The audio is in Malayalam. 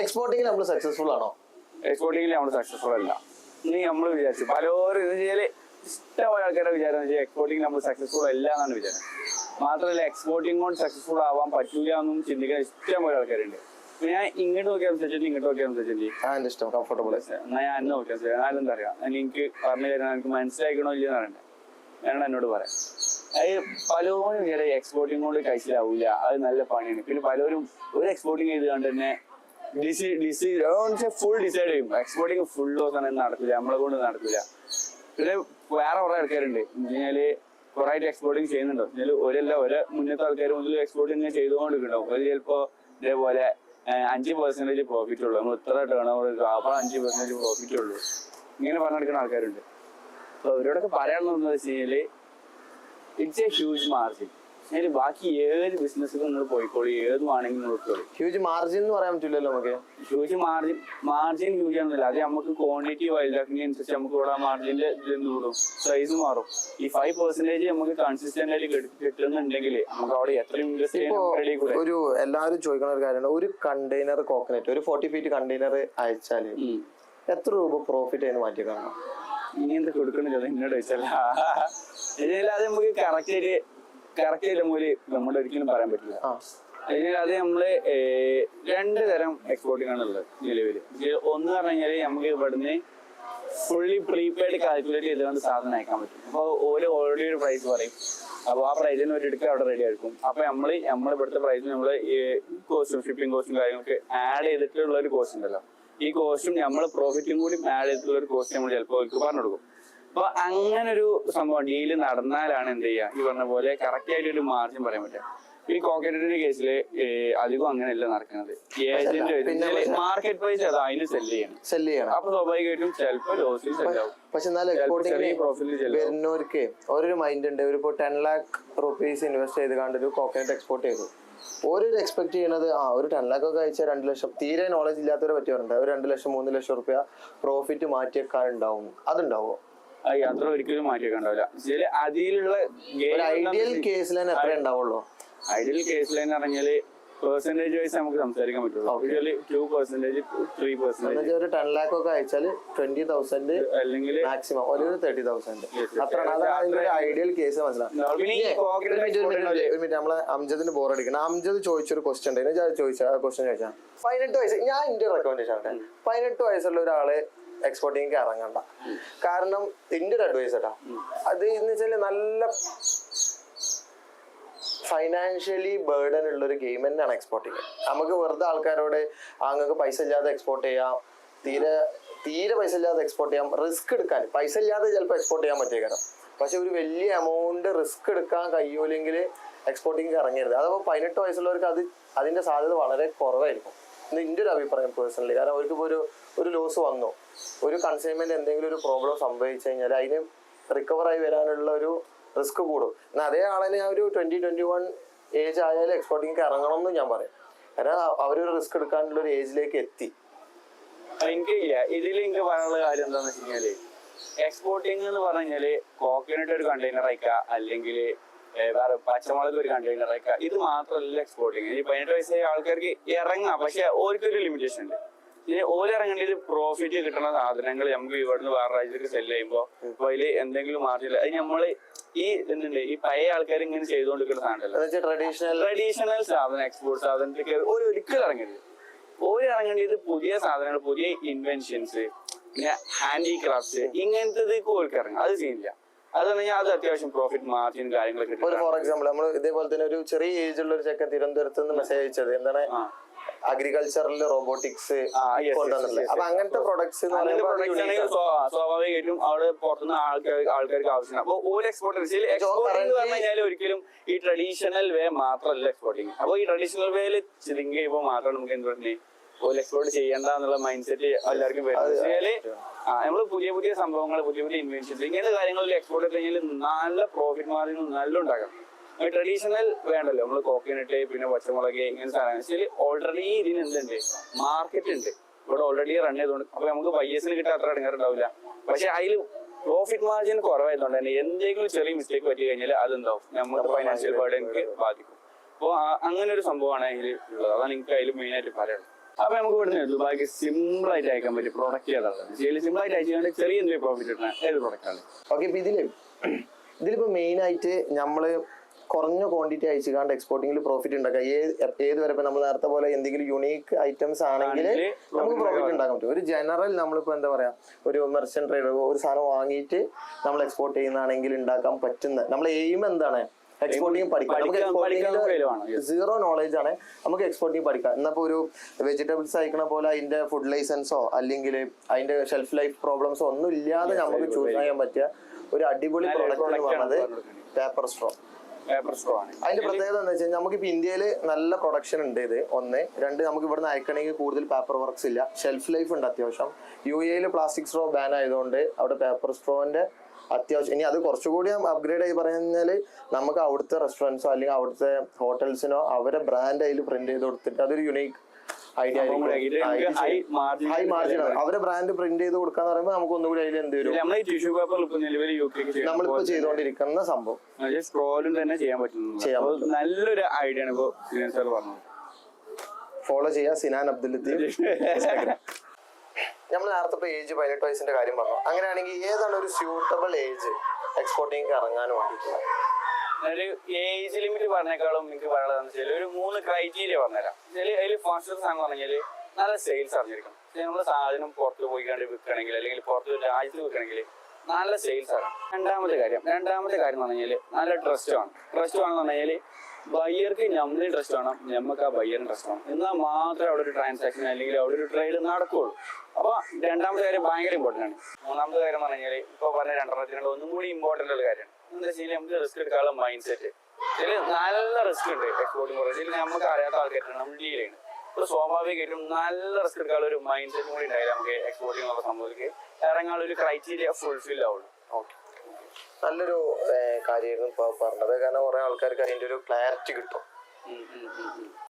എക്സ്പോർട്ടിംഗിൽ നമ്മൾ സക്സസ്ഫുൾ ആണോ? എക്സ്പോർട്ടിംഗിൽ നമ്മൾ സക്സസ്ഫുൾ അല്ല. ഇനി നമ്മൾ വിചാരിച്ചു പലരും ഇഷ്ടമായ ആൾക്കാരുടെ വിചാരം എക്സ്പോർട്ടിംഗ് നമ്മൾ സക്സസ്ഫുൾ അല്ല എന്നാണ് വിചാരം. മാത്രമല്ല എക്സ്പോർട്ടിംഗ് കൊണ്ട് സക്സസ്ഫുൾ ആവാൻ പറ്റൂല എന്നും ചിന്തിക്കുന്ന ഇഷ്ടംപോലെ ആൾക്കാരുണ്ട്. ഞാൻ ഇങ്ങോട്ട് നോക്കിയാൽ സംസാരിച്ചിട്ട് ഇങ്ങോട്ട് നോക്കിയാൽ സംസാരിച്ചിട്ട് ഇഷ്ടം കംഫർട്ടബിൾ എന്നാ ഞാൻ എന്നെ നോക്കിയാൽ ഞാനെന്താ അറിയാം, എനിക്ക് പറഞ്ഞു തരാൻ എനിക്ക് മനസ്സിലാക്കണോ ഇല്ലെന്ന് പറയണ്ടേ, ഞാൻ എന്നോട് പറയാം. അത് പലരും വിചാരം എക്സ്പോർട്ടിംഗ് കൊണ്ട് കഴിച്ചിലാവൂല, അത് നല്ല പണിയാണ്. പിന്നെ പലരും ഒരു എക്സ്പോർട്ടിംഗ് ചെയ്ത് കണ്ട് തന്നെ ഫുൾ ഡിസൈഡ് ചെയ്യും എക്സ്പോർട്ടിംഗ് ഫുൾ ദിവസം നടക്കില്ല, നമ്മളെ കൊണ്ട് നടക്കില്ല. പിന്നെ വേറെ കുറെ ആൾക്കാരുണ്ട് കഴിഞ്ഞാല് കുറെ ആയിട്ട് എക്സ്പോർട്ടിങ് ചെയ്യുന്നുണ്ടോ ഒരേ മുന്നത്തെ ആൾക്കാർ മുതൽ എക്സ്പോർട്ടിങ് ചെയ്തുകൊണ്ടിരിക്കുന്നുണ്ടാവും. ഒരു ചിലപ്പോ ഇതേപോലെ 5% പ്രോഫിറ്റ് ഉള്ളൂ, നമ്മൾ ഇത്ര ടേൺ ഓവർ അപ്പോൾ 5% പ്രോഫിറ്റ് ഉള്ളൂ, ഇങ്ങനെ പറഞ്ഞെടുക്കുന്ന ആൾക്കാരുണ്ട്. അപ്പൊ അവരോടൊക്കെ പറയാനുള്ളതെന്ന് വെച്ച് കഴിഞ്ഞാല് ഇറ്റ്സ് എ ഹ്യൂജ് മാർജിൻ. ബാക്കി ഏത് ബിസിനസ്സിലും നിങ്ങൾ പോയിക്കോളി, ഏത് വേണമെങ്കിലും നോക്കിക്കോളി. ഹ്യൂജ് മാർജിൻ എന്ന് പറയാൻ പറ്റില്ലല്ലോ നമുക്ക്. ഹ്യൂജ് മാർജിൻ ഹ്യൂജ് ആണെന്നില്ല, അത് നമുക്ക് ക്വാണ്ടിറ്റി വലുതാക്കുന്നതിനനുസരിച്ച് നമുക്ക് ഇവിടെ മാർജിന്റെ ഇത് കൂടും, സൈസ് മാറും. ഈ 5% നമുക്ക് കൺസിസ്റ്റന്റ് ആയിട്ട് കിട്ടുന്നുണ്ടെങ്കിൽ നമുക്ക് അവിടെ എത്ര ഇൻവെസ്റ്റ് ചെയ്യാൻ. ഒരു എല്ലാവരും ചോദിക്കുന്ന ഒരു കാര്യമാണ്, ഒരു കണ്ടെയ്നർ കോക്കനട്ട് ഒരു 40 feet കണ്ടെയ്നർ അയച്ചാല് എത്ര രൂപ പ്രോഫിറ്റ് അതിന് മാറ്റി കാണാം? ഇനി എന്താ കൊടുക്കണില്ല എന്നോട് ചോദിച്ചല്ല. അത് നമുക്ക് കറക്റ്റ് ആയിട്ട് നമ്മുടെ ഒരിക്കലും പറയാൻ പറ്റില്ല. അതിനാൽ അത് നമ്മള് 2 തരം എക്സ്പോർട്ടിംഗ് ആണ് ഉള്ളത് നിലവില്. ഒന്ന് പറഞ്ഞു കഴിഞ്ഞാല് നമുക്ക് ഇവിടുന്ന് ഫുള്ളി പ്രീപെയ്ഡ് കാൽക്കുലേറ്റ് ചെയ്തുകൊണ്ട് സാധനം അയക്കാൻ പറ്റും. അപ്പൊ ഓൾറെഡി ഒരു പ്രൈസ് പറയും, അപ്പൊ ആ പ്രൈസിന് ഒരു എടുക്കുക അവിടെ റെഡി ആയിരിക്കും. അപ്പൊ നമ്മളിവിടുത്തെ പ്രൈസ് നമ്മള് കോസ്റ്റും ഷിപ്പിംഗ് കോസ്റ്റും കാര്യങ്ങളൊക്കെ ആഡ് ചെയ്തിട്ടുള്ള ഒരു കോസ്റ്റ് ഉണ്ടല്ലോ, ഈ കോസ്റ്റും നമ്മൾ പ്രോഫിറ്റും കൂടി ആഡ് ചെയ്തിട്ടുള്ള ഒരു കോസ്റ്റ് നമ്മൾ ചിലപ്പോൾ അവർക്ക് പറഞ്ഞു കൊടുക്കും. അപ്പൊ അങ്ങനെ ഒരു സംഭവം ഡീല് നടന്നാലാണ് എന്ത് ചെയ്യുക, ഈ പറഞ്ഞ പോലെ കറക്റ്റ് ആയിട്ട് ഒരു മാർജിൻ പറയാൻ പറ്റുക. ഈ കോക്കനറ്റിന്റെ കേസില് അധികം അങ്ങനെയല്ല നടക്കുന്നത്. ഏജന്റ് മാർക്കറ്റ് പ്രൈസ് അത് അതിന് സെല് ചെയ്യണം. അപ്പൊ സ്വാഭാവികമായിട്ടും ചിലപ്പോൾ ലോസിൽ സെല്ലാവും. പക്ഷെ വരുന്നവർക്ക് ഓരോ മൈൻഡ് ഉണ്ട്. ഒരു 10 lakh rupees ഇൻവെസ്റ്റ് ചെയ്ത് കണ്ട് ഒരു കോക്കനട്ട് എക്സ്പോർട്ട് ചെയ്തു. ഓരോരു എക്സ്പെക്ട് ചെയ്യണത് ഒരു 10 lakh ഒക്കെ അയച്ചാൽ 2 ലക്ഷം, തീരെ നോളജ് ഇല്ലാത്തവരെ പറ്റിയവരുണ്ട്, ഒരു 2 ലക്ഷം 3 ലക്ഷം റുപ്യ പ്രോഫിറ്റ് മാറ്റിയേക്കാറുണ്ടാവും. അതുണ്ടാവോ? അത്ര ഒരിക്കലും മാറ്റിയേക്കാണ്ടാവില്ല. അതിലുള്ള ഐഡിയൽ കേസിൽ തന്നെ എത്ര ഉണ്ടാവുള്ളൂ? ഐഡിയൽ കേസിൽ എന്ന് പറഞ്ഞാല് പെർസെന്റേജ് വൈസ് നമുക്ക് സംസാരിക്കാൻ പറ്റുള്ളൂ. 2%, 3%. ഒരു 10 lakh ഒക്കെ അയച്ചാൽ 20,000 അല്ലെങ്കിൽ മാക്സിമം ഒരു 30,000. അത്ര ഐഡിയൽ കേസ് മനസ്സിലാവും. നമ്മളെ അംജദിന് ബോർ അടിക്കണം. അംജദ് ചോദിച്ചൊരു ക്വസ്റ്റ്യൻ ഉണ്ട്, ചോദിച്ചാൽ 18 വയസ്സ്. ഞാൻ എന്റെ റെക്കമെൻഡേഷൻ ആണ് 18 വയസ്സുള്ള ഒരാള് എക്സ്പോർട്ടിങ് ഇറങ്ങണ്ട. കാരണം എന്റെ ഒരു അഡ്വൈസ് കേട്ടാ, അത് എന്ന് വെച്ചാല് നല്ല ഫൈനാൻഷ്യലി ബേർഡൻ ഉള്ള ഒരു ഗെയിം തന്നെയാണ് എക്സ്പോർട്ടിങ്. നമുക്ക് വെറുതെ ആൾക്കാരോട് അങ്ങക്ക് പൈസ ഇല്ലാതെ എക്സ്പോർട്ട് ചെയ്യാം, തീരെ പൈസ ഇല്ലാതെ എക്സ്പോർട്ട് ചെയ്യാം, റിസ്ക് എടുക്കാൻ പൈസ ഇല്ലാതെ ചിലപ്പോൾ എക്സ്പോർട്ട് ചെയ്യാൻ പറ്റിയേക്കാം. പക്ഷെ ഒരു വലിയ എമൗണ്ട് റിസ്ക് എടുക്കാൻ കഴിയൂലെങ്കിൽ എക്സ്പോർട്ടിങ് ഇറങ്ങരുത്. അതപ്പോൾ 18 വയസ്സുള്ളവർക്ക് അതിന്റെ സാധ്യത വളരെ കുറവായിരിക്കും എന്റെ ഒരു അഭിപ്രായം പേഴ്സണലി. കാരണം അവർക്കിപ്പോൾ ഒരു ലോസ് വന്നു, ഒരു കൺസൈൻമെന്റ് എന്തെങ്കിലും ഒരു പ്രോബ്ലം സംഭവിച്ചു കഴിഞ്ഞാൽ അതിന് റിക്കവർ ആയി വരാനുള്ള ഒരു റിസ്ക് കൂടും. എന്നാൽ അതേ ആളിന് ഒരു 20-21 ഏജ് ആയാലും എക്സ്പോർട്ടിങ് ഇറങ്ങണം എന്ന് ഞാൻ പറയും. കാരണം അവരൊരു റിസ്ക് എടുക്കാനുള്ള ഒരു ഏജിലേക്ക് എത്തി. എനിക്ക് പറയാനുള്ള കാര്യം എന്താന്ന് വെച്ച് കഴിഞ്ഞാല്, എക്സ്പോർട്ടിങ് എന്ന് പറഞ്ഞാല് കോക്കനട്ട് ഒരു കണ്ടെയ്നർ അയക്കുക, അല്ലെങ്കിൽ വേറെ പച്ചമുളക് ഒരു കണ്ടെയ്നർ അയക്കുക, ഇത് മാത്രമല്ല എക്സ്പോർട്ടിങ്. ഈ 18 വയസ്സായ ആൾക്കാർക്ക് ഇറങ്ങാം, പക്ഷെ ഓർക്കൊരു ലിമിറ്റേഷൻ ഉണ്ട്. ഇനി ഓരിറങ്ങേണ്ടത് പ്രോഫിറ്റ് കിട്ടുന്ന സാധനങ്ങൾ നമുക്ക് ഇവിടുന്ന് വേറെ രാജ്യത്തേക്ക് സെല് ചെയ്യുമ്പോൾ അതിൽ എന്തെങ്കിലും മാർജില്ല. അത് നമ്മള് ഈ ഈ പഴയ ആൾക്കാർ ഇങ്ങനെ ചെയ്തുകൊണ്ടിരിക്കുന്ന സാധനമല്ല, ട്രഡീഷണൽ സാധനം എക്സ്പോർട്ട് സാധനത്തിലേക്ക് ഒരിക്കലും ഇറങ്ങരുത്. ഇറങ്ങേണ്ടത് പുതിയ സാധനങ്ങൾ, പുതിയ ഇൻവെൻഷൻസ്, പിന്നെ ഹാൻഡിക്രാഫ്റ്റ്സ്, ഇങ്ങനത്തെ ഓർക്ക് ഇറങ്ങും. അത് ചെയ്യില്ല. അതെന്ന് അത് അത്യാവശ്യം പ്രോഫിറ്റ് മാർജിൻ കാര്യങ്ങളൊക്കെ. ഫോർ എക്സാമ്പിൾ നമ്മൾ ഇതേപോലെ തന്നെ ഒരു ചെറിയ ഏജ് ഉള്ള ഒരു ചെക്കൻ തിരുവനന്തപുരത്ത് നിന്ന് മെസ്സേജ് അയച്ചത് എന്താണ്, അഗ്രികൾച്ചറിൽ റോബോട്ടിക്സ് കൊണ്ടുവന്നില്ല. അപ്പൊ അങ്ങനത്തെ പ്രൊഡക്ട്സ് സ്വാഭാവികമായിട്ടും അവിടെ പുറത്തുനിന്ന് ആൾക്കാർക്ക് ആവശ്യമാണ്. അപ്പൊ ഒരു എക്സ്പോർട്ടിംഗ് എന്ന് പറഞ്ഞു കഴിഞ്ഞാൽ ഒരിക്കലും ഈ ട്രഡീഷണൽ വേ മാത്രമല്ല എക്സ്പോർട്ടിങ്. അപ്പൊ ഈ ട്രഡീഷണൽ വേയിൽ ചിന്തിങ് ചെയ്യുമ്പോൾ മാത്രം നമുക്ക് എന്ത് പറഞ്ഞു ഒരു എക്സ്പോർട്ട് ചെയ്യണ്ട എന്നുള്ള മൈൻഡ് സെറ്റ് എല്ലാവർക്കും വരുന്നത്. നമ്മള് പുതിയ സംഭവങ്ങൾ, പുതിയ ഇൻവെൻഷൻസ്, ഇങ്ങനത്തെ കാര്യങ്ങളിൽ എക്സ്പോർട്ട് കഴിഞ്ഞാൽ നല്ല പ്രോഫിറ്റ് മാർജിൻ നല്ല ഉണ്ടാക്കാം. ട്രഡീഷണൽ വേണ്ടല്ലോ, നമ്മള് കോക്കനട്ട് പിന്നെ പച്ചമുളക് ഇങ്ങനെ സാധനം ഓൾറെഡി ഇതിന് എന്തുണ്ട്, മാർക്കറ്റ് ഉണ്ട് ഇവിടെ ഓൾറെഡി റൺ ചെയ്തുകൊണ്ട്. അപ്പൊ നമുക്ക് ബയ്യേഴ്സിന് കിട്ടാൻ അത്ര ഇടങ്ങാറുണ്ടാവില്ല. പക്ഷെ അതിൽ പ്രോഫിറ്റ് മാർജിൻ കുറവായതുകൊണ്ട് തന്നെ എന്തെങ്കിലും ചെറിയ മിസ്റ്റേക്ക് പറ്റി കഴിഞ്ഞാൽ അതെന്താവും നമുക്ക് ഫൈനാൻഷ്യൽ ബർഡൻ ബാധിക്കും. അപ്പോൾ അങ്ങനെ ഒരു സംഭവമാണ് അതിൽ ഉള്ളത്. അതാണ് എനിക്ക് അതിൽ മെയിൻ ആയിട്ട് പറയുന്നത്. അപ്പൊ നമുക്ക് ഇവിടുന്ന് ദുബായിക്ക് സിമ്പിൾ ആയിട്ട് അയക്കാൻ പറ്റും പ്രൊഡക്റ്റ് ഏതാണ് സിമ്പിൾ ആയിട്ട് അയച്ചുകൊണ്ട് ചെറിയ എന്തെങ്കിലും പ്രോഫിറ്റ് കിട്ടുന്ന ഏത് പ്രൊഡക്റ്റാണ്? ഓക്കെ, ഇപ്പൊ ഇതിലിപ്പോ മെയിൻ ആയിട്ട് നമ്മള് കുറഞ്ഞ ക്വാണ്ടിറ്റി അയച്ചുകൊണ്ട് എക്സ്പോർട്ടിംഗിൽ പ്രോഫിറ്റ് ഉണ്ടാക്കാം. ഏത് വരെ ഇപ്പൊ നമ്മൾ നേരത്തെ പോലെ എന്തെങ്കിലും യുണീക്ക് ഐറ്റംസ് ആണെങ്കിൽ നമുക്ക് പ്രോഫിറ്റ് ഉണ്ടാക്കാൻ പറ്റും. ഒരു ജനറൽ നമ്മളിപ്പോ എന്താ പറയാ, ഒരു മെർച്ചന്റ് ട്രേഡർ ഒരു സാധനം വാങ്ങിയിട്ട് നമ്മൾ എക്സ്പോർട്ട് ചെയ്യുന്നതാണെങ്കിൽ ഉണ്ടാക്കാൻ പറ്റുന്ന നമ്മളെ എയിം എന്താണ്? എക്സ്പോർട്ടിങ് പഠിക്കാം. നമുക്ക് എക്സ്പോർട്ടിംഗ് സീറോ നോളേജ് ആണ്, നമുക്ക് എക്സ്പോർട്ടിംഗ് പഠിക്കാം. എന്നപ്പോ ഒരു വെജിറ്റബിൾസ് അയക്കണ പോലെ അതിന്റെ ഫുഡ് ലൈസൻസോ അല്ലെങ്കിൽ അതിന്റെ ഷെൽഫ് ലൈഫ് പ്രോബ്ലംസോ ഒന്നും ഇല്ലാതെ നമുക്ക് ചൂസ് ചെയ്യാൻ പറ്റിയ ഒരു അടിപൊളി പ്രോഡക്റ്റ് എന്ന് പറയുന്നത് പേപ്പർ സ്ട്രോ. അതിന്റെ പ്രത്യേകത എന്താ വെച്ചാൽ നമുക്കിപ്പോ ഇന്ത്യയിൽ നല്ല പ്രൊഡക്ഷൻ ഉണ്ട്. ഇത് ഒന്ന്. രണ്ട്, നമുക്ക് ഇവിടുന്ന് അയക്കണമെങ്കിൽ കൂടുതൽ പേപ്പർ വർക്ക്സ് ഇല്ല, ഷെൽഫ് ലൈഫ് ഉണ്ട് അത്യാവശ്യം. UAE പ്ലാസ്റ്റിക് സ്ട്രോ ബാൻ ആയതുകൊണ്ട് അവിടെ പേപ്പർ സ്ട്രോന്റെ അത്യാവശ്യം. ഇനി അത് കുറച്ചുകൂടി അപ്ഗ്രേഡ് ആയി പറഞ്ഞാല് നമുക്ക് അവിടുത്തെ റെസ്റ്റോറൻറ്റ്സോ അല്ലെങ്കിൽ അവിടുത്തെ ഹോട്ടൽസിനോ അവരെ ബ്രാൻഡ് അതിൽ പ്രിന്റ് ചെയ്ത് കൊടുത്തിട്ട് അതൊരു യുണീക്ക് ഐഡിയ ആയിരിക്കും. ഹൈ മാർജിൻ ആണ്. അവരെ ബ്രാൻഡ് പ്രിന്റ് ചെയ്ത് കൊടുക്കാന്ന് പറയുമ്പോൾ നമുക്ക് ഒന്നുകൂടി അതിൽ എന്ത് വരും, നമ്മളിപ്പോ ചെയ്തുകൊണ്ടിരിക്കുന്ന സംഭവം തന്നെ ചെയ്യാൻ പറ്റും. നല്ലൊരു ഐഡിയ ആണ് ഇപ്പോ പറഞ്ഞത്. ഫോളോ ചെയ്യാ സിനാൻ അബ്ദുൽ ലത്തീഫ്. നമ്മൾ നേരത്തെ ഇപ്പൊ ഏജ് 18 വയസ്സിന്റെ കാര്യം പറഞ്ഞു. അങ്ങനെയാണെങ്കിൽ ഏതാണ് ഒരു സ്യൂട്ടബിൾ ഏജ് എക്സ്പോർട്ടിംഗ് ഇറങ്ങാൻ വേണ്ടിയിട്ടുള്ളത്? ഒരു ഏജ് ലിമിറ്റ് പറഞ്ഞേക്കാളും എനിക്ക് പറയുന്നത് ഒരു 3 ക്രൈറ്റീരിയ പറഞ്ഞുതരാം. അതിൽ ഫസ്റ്റ് സാധനം പറഞ്ഞാൽ നല്ല സെയിൽസ് അറിഞ്ഞിരിക്കണം. നമ്മള് സാധനം പുറത്ത് പോയിക്കാണ്ട് വിൽക്കണമെങ്കിൽ അല്ലെങ്കിൽ പുറത്ത് രാജ്യത്ത് വിൽക്കണമെങ്കിൽ നല്ല സെയിൽസ് ആണ്. രണ്ടാമത്തെ കാര്യം എന്ന് പറഞ്ഞാൽ നല്ല ട്രസ്റ്റ് ആണ്. ട്രസ്റ്റ് ആണെന്ന് പറഞ്ഞാൽ ബയ്യർക്ക് നമ്മളും ട്രസ്റ്റ് വേണം, നമുക്ക് ആ ബയ്യറിന് ട്രസ്റ്റ് വേണം. എന്നാൽ മാത്രമേ അവിടെ ഒരു ട്രാൻസാക്ഷൻ അല്ലെങ്കിൽ അവിടെ ഒരു ട്രേഡ് നടക്കുകയുള്ളൂ. അപ്പൊ രണ്ടാമത്തെ കാര്യം ഭയങ്കര ഇമ്പോർട്ടൻ്റ് ആണ്. മൂന്നാമത്തെ കാര്യം എന്ന് പറഞ്ഞാൽ ഇപ്പൊ പറഞ്ഞ രണ്ടെണ്ണത്തിനുള്ള ഒന്നും കൂടി ഇമ്പോർട്ടൻ്റ് ഉള്ള കാര്യമാണ്. എന്താ വെച്ചാൽ നമുക്ക് റിസ്ക് എടുക്കാനുള്ള മൈൻഡ് സെറ്റ്. നല്ല റിസ്ക് ഉണ്ട് എക്സ്പോർട്ടിംഗ് പ്രോസസ്സിൽ. നമുക്ക് അറിയാത്ത ആൾക്കാരാണ് നമ്മൾ ഡീൽ ചെയ്യുന്നത്. ഇപ്പോൾ സ്വാഭാവികമായിട്ടും നല്ല റിസ്ക് എടുക്കാനുള്ള ഒരു മൈൻഡ് സെറ്റും കൂടി ഉണ്ടായാലും നമുക്ക് എക്സ്പോർട്ടിംഗ് എന്നുള്ള സംഭവത്തിലേക്ക് ഇറങ്ങാനുള്ള ഒരു ക്രൈറ്റീരിയ ഫുൾഫിൽ ആവുള്ളൂ. ഓക്കെ, നല്ലൊരു കാര്യമായിരുന്നു ഇപ്പൊ പറഞ്ഞത്. കാരണം കുറെ ആൾക്കാർക്ക് അതിന്റെ ഒരു ക്ലാരിറ്റി കിട്ടും.